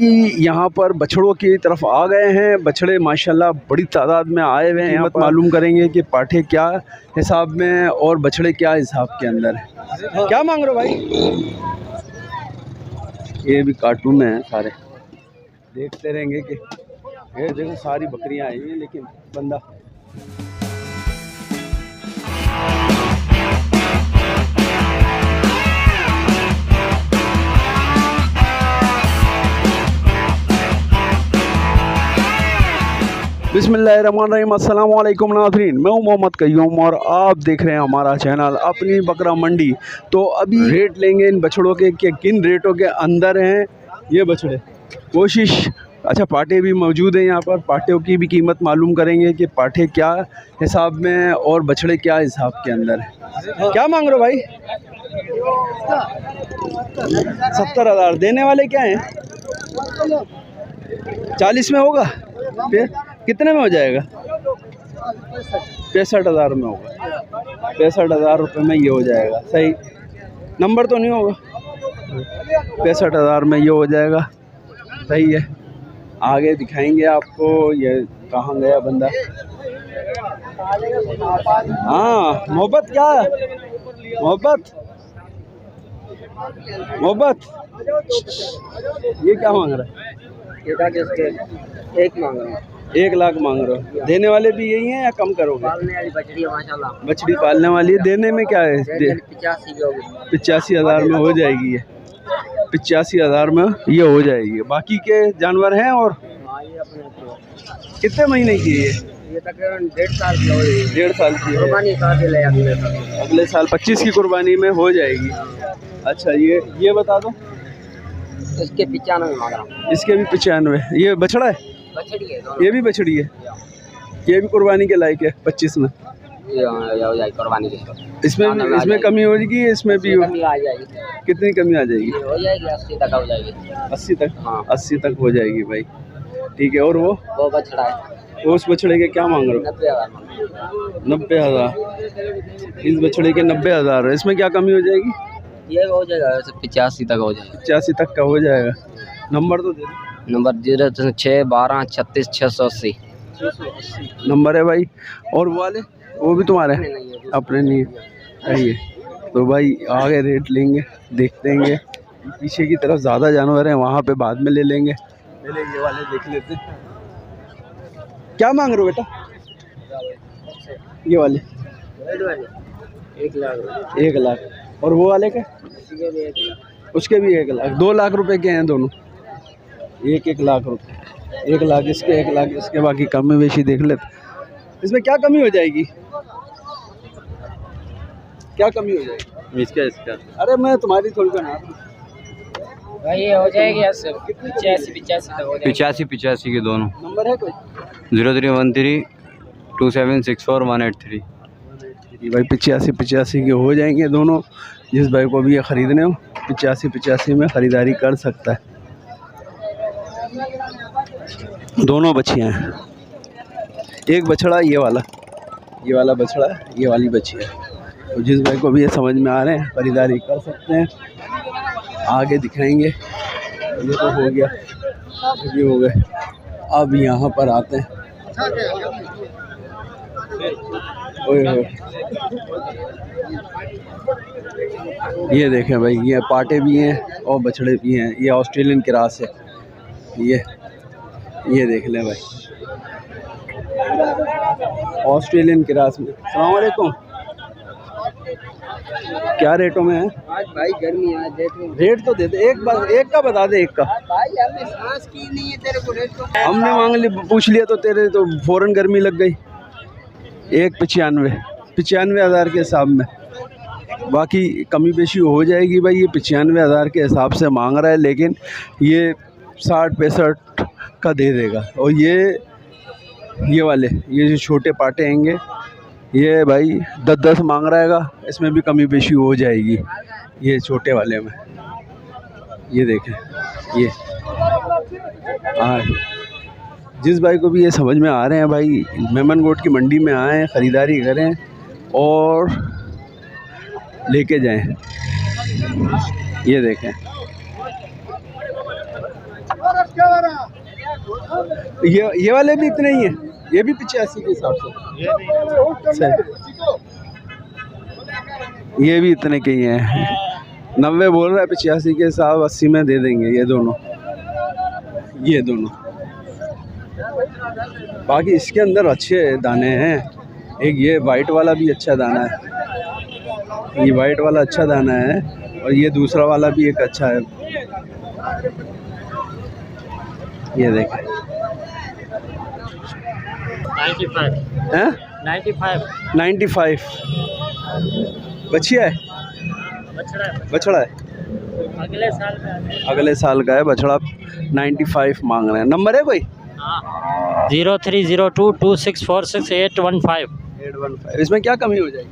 यहाँ पर बछड़ों की तरफ आ गए हैं। बछड़े माशाल्लाह बड़ी तादाद में आए हुए हैं। यहाँ पर मालूम करेंगे कि पाठे क्या हिसाब में है और बछड़े क्या हिसाब के अंदर है। क्या मांग रहे हो भाई? ये भी कार्टून में है सारे, देखते रहेंगे कि ये देखो सारी बकरियां आई हुई हैं, लेकिन बंदा बिस्मिल्लाहिर्रहमानिर्रहीम। अस्सलाम वालेकुम नाज़रीन, मैं हूं मोहम्मद कय्यूम और आप देख रहे हैं हमारा चैनल अपनी बकरा मंडी। तो अभी रेट लेंगे इन बछड़ों के कि किन रेटों के अंदर हैं ये बछड़े। कोशिश अच्छा पाठे भी मौजूद हैं यहाँ पर, पाठों की भी कीमत मालूम करेंगे कि पाठे क्या हिसाब में है और बछड़े क्या हिसाब के अंदर है। क्या मांग रहे हो भाई? 70,000। देने वाले क्या हैं? 40 में होगा? फिर कितने में हो जाएगा? 65,000 में होगा। 65,000 रुपये में ये हो जाएगा। सही नंबर तो नहीं होगा? 65,000 में ये हो जाएगा। सही है, आगे दिखाएंगे आपको। ये कहाँ गया बंदा? हाँ मोहब्बत, क्या मोहब्बत मोहब्बत ये क्या मांग रहा है? ये एक मांग रहा हूँ। 1 लाख मांग रहे हो। देने वाले भी यही हैं या कम करोगे? पालने वाली बछड़ी है माशाल्लाह। बछड़ी पालने वाली है। देने में क्या है? 85,000 में हो जाएगी ये। 85,000 में ये हो जाएगी। बाकी के जानवर हैं और कितने महीने की है ये? तकरीबन 1.5 साल की हो रही है। 1.5 साल की है। कुर्बानी अगले साल 25 की कुर्बानी में हो जाएगी। अच्छा ये बता दो। इसके 95 मांग रहा हूँ। इसके भी 95। ये बछड़ा है? बछड़ी है। ये भी बछड़ी है। ये भी कुर्बानी के लायक है 25 में। ये हो जाएगी कुर्बानी के। इसमें कमी हो जाएगी? इसमें भी कमी आ जाएगी। कितनी कमी आ जाएगी? हो जाएगी 80 तक हो जाएगी। 80 तक? हाँ 80 तक हो जाएगी भाई। ठीक है। और वो बछड़ा है। उस बछड़े के क्या मांग रहे हो? 90,000। 90,000। इस बछड़े के 90,000। इसमें क्या कमी हो जाएगी? ये हो जाएगा 85 तक हो जाएगा। 85 तक का हो जाएगा। नंबर तो दे दो। नंबर 06 12 36 680 नंबर है भाई। और वो वाले वो भी तुम्हारे अपने नहीं है? तो भाई आगे रेट लेंगे, देखते हैं। पीछे की तरफ ज़्यादा जानवर हैं, वहाँ पे बाद में ले लेंगे। पहले ये वाले देख लेते हैं। क्या मांग रहे हो बेटा? ये वाले 1 लाख। 1 लाख। और वो वाले का? उसके भी 1 लाख। 2 लाख रुपए के हैं दोनों। 1 लाख रुपए। 1 लाख इसके, 1 लाख इसके। बाकी कमी बेशी देख लेते। इसमें क्या कमी हो जाएगी? क्या कमी हो जाएगी इसका? अरे मैं तुम्हारी थोड़ी बना भाई ये हो जाएगी 85 तक हो जाएगी। 85 के दोनों। नंबर है कोई? 0313 2764 183। भाई 85 के हो जाएंगे दोनों। जिस भाई को भी ये ख़रीदने हो 85 में ख़रीदारी कर सकता है। दोनों बच्चियाँ हैं। एक बछड़ा ये वाला बछड़ा, ये वाली बच्ची है। तो जिस भाई को भी ये समझ में आ रहे हैं ख़रीदारी कर सकते हैं। आगे दिखाएंगे। ये तो हो गया, ये हो गए। अब यहाँ पर आते हैं। ओए होए, ये देखें भाई, ये पाटे भी हैं और बछड़े भी हैं। ये ऑस्ट्रेलियन क्रॉस है। ये देख लें भाई, ऑस्ट्रेलियन क्रॉस में। अस्सलाम वालेकुम। क्या रेटों में है आज भाई? गर्मी आज रेट तो दे दे। एक का बता दे। एक का भाई हमने सांस की नहीं है तेरे को रेट तो। हमने मांग लिया, पूछ लिया तो तेरे तो फ़ौरन गर्मी लग गई। 95,000 के हिसाब में। बाकी कमी बेशी हो जाएगी भाई। ये 95,000 के हिसाब से मांग रहा है, लेकिन ये 60-65 का दे देगा। और ये वाले ये जो छोटे पाटे हैंगे ये भाई 10-10 मांग रहेगा। इसमें भी कमी बेशी हो जाएगी। ये छोटे वाले में ये देखें। ये हाँ, जिस भाई को भी ये समझ में आ रहे हैं भाई, मेमन गोट की मंडी में आएँ, ख़रीदारी करें और लेके जाएं। ये देखें ये वाले भी इतने ही हैं, ये भी 85 के हिसाब से सही। ये भी इतने के ही हैं, 90 बोल रहा है, 85 के हिसाब 80 में दे देंगे ये दोनों। बाकी इसके अंदर अच्छे दाने हैं, एक ये वाइट वाला भी अच्छा दाना है, ये वाइट वाला अच्छा दाना है, और ये दूसरा वाला भी एक अच्छा है। ये देखें 95 हैं 95 बछिया है, बछड़ा है, अगले साल का है बछड़ा। 95 मांग रहे हैं। नंबर है कोई? 03022646 815। इसमें क्या कमी हो जाएगी?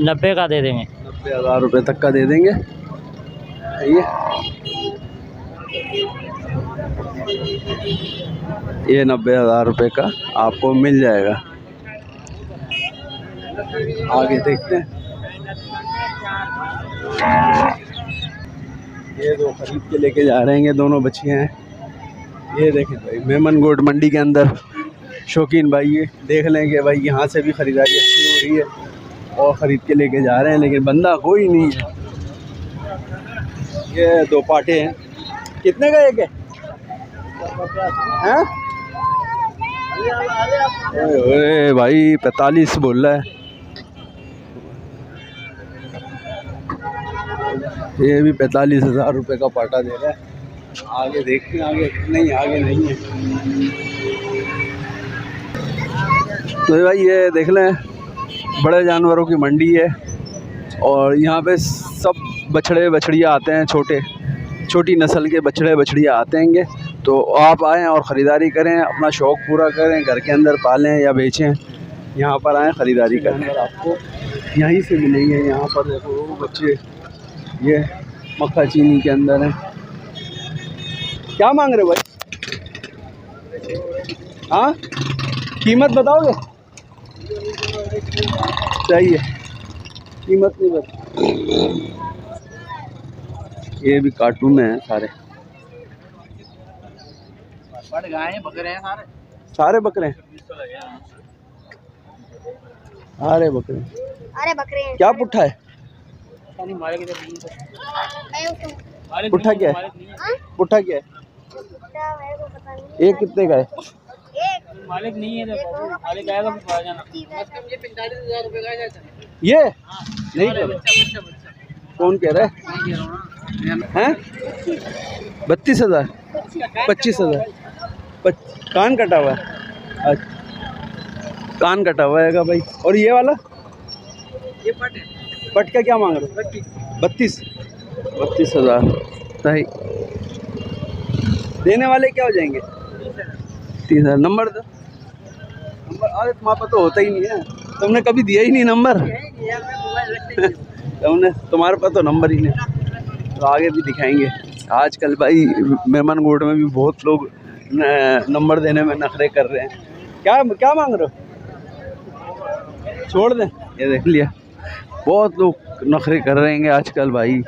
90 का दे देंगे। 90,000 रुपये तक का दे देंगे। ये 90,000 रुपये का आपको मिल जाएगा। आगे देखते हैं। ये दो खरीद के लेके जा रहे हैं, ये दोनों बच्चियाँ हैं। ये देखें भाई, मेमन गोट मंडी के अंदर शौकीन भाई ये देख लें कि भाई यहाँ से भी ख़रीदारी अच्छी हो रही है और ख़रीद के लेके जा रहे हैं, लेकिन बंदा कोई नहीं है। ये दो पाटे हैं, कितने का एक है? हैं? ओए भाई 45 बोल रहा है। ये भी 45,000 रुपये का पाटा दे रहा है। आगे देखते हैं, आगे नहीं, आगे नहीं है। तो भाई ये देख लें, बड़े जानवरों की मंडी है और यहाँ पे सब बछड़े बछड़ियाँ आते हैं, छोटी नस्ल के बछड़े बछड़ियाँ आते हैं। तो आप आएँ और ख़रीदारी करें, अपना शौक़ पूरा करें, घर के अंदर पालें या बेचें। यहाँ पर आएँ, ख़रीदारी करें, आपको यहीं से मिलेंगे। यहाँ पर देखो बच्चे, ये मक्खा चीनी के अंदर है। क्या मांग रहे हो भाई? हाँ, कीमत बताओगे? चाहिए, कीमत नहीं बता। ये भी कार्टून में है सारे, बकरे हैं सारे बकरे हैं, सारे बकरे। अरे बकरे हैं। क्या पुट्ठा है? पुट्ठा क्या है? पुट्ठा क्या है? एक कितने का है? मालिक नहीं है, मालिक आएगा तो पा जाना। ये नहीं कर, कौन कह रहा है? हैं? 32,000, 25,000। कान कटा हुआ है? अच्छा, कान कटा हुआ है भाई। और ये वाला? ये पट है। पट का क्या मांग रहे हो? 32,000। सही। देने वाले क्या हो जाएंगे? 30,000। नंबर दो। नंबर अरे तुम्हारे पास तो होता ही नहीं है, तुमने कभी दिया ही नहीं नंबर। तुम्हारे पास तो नंबर ही नहीं। तो आगे भी दिखाएंगे। आजकल भाई मेमन गोट में भी बहुत लोग नंबर देने में नखरे कर रहे हैं। क्या मांग रहे हो? छोड़ दें। ये देख लिया, बहुत लोग नखरे कर रहे हैं आजकल भाई,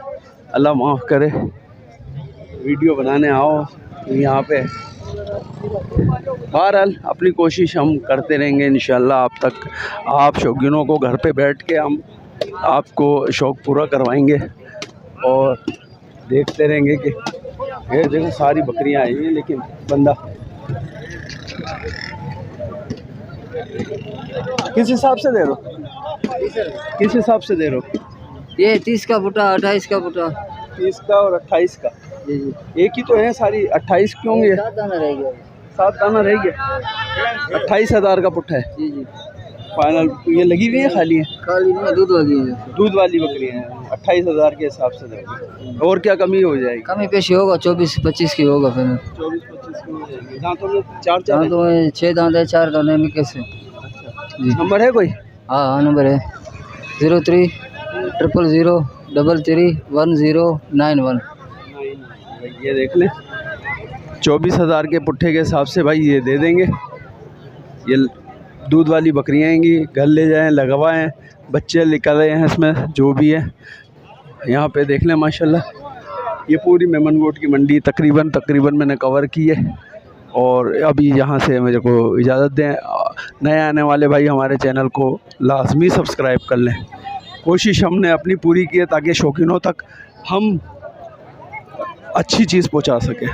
अल्लाह माफ़ करे। वीडियो बनाने आओ यहाँ पे। बहरहाल अपनी कोशिश हम करते रहेंगे इंशाल्लाह, आप शौकीनों को घर पे बैठ के हम आपको शौक़ पूरा करवाएंगे और देखते रहेंगे कि ये देखो सारी बकरियां आई हैं, लेकिन बंदा किस हिसाब से दे रहे हो? किस हिसाब से दे रहे हो? ये 30 का फुटा, 28 का फुटा। 30 का और 28 का। जी जी, एक ही तो है सारी। 28 क्यों होंगे? 7 दाना रह गया। 7 दाना रह गया। 28,000 का पुट्ठा है जी जी, फाइनल। ये लगी हुई है, खाली है? खाली नहीं, दूध वाली है। दूध वाली बकरियाँ हैं। 28,000 के हिसाब से देंगे। और क्या कमी हो जाएगी? कमी पेशी होगा, 24-25 की होगा फिर। 24-25 की हो जाएगी। दांतों में 4 तो 6 दांत है, 4 दाने में कैसे? जी। नंबर है कोई? हाँ, नंबर है 0300331091। ये देख लें, 24,000 के पुट्ठे के हिसाब से भाई ये दे देंगे। ये दूध वाली बकरियाँ आएंगी, घर ले जाएं, लगवाएं, बच्चे निकल रहे हैं इसमें, जो भी है। यहाँ पे देख लें माशाल्लाह, ये पूरी मेमन गोट की मंडी तकरीबन मैंने कवर की है और अभी यहाँ से मेरे को इजाज़त दें। नए आने वाले भाई हमारे चैनल को लाजमी सब्सक्राइब कर लें। कोशिश हमने अपनी पूरी की है ताकि शौकीनों तक हम अच्छी चीज़ पहुँचा सकें।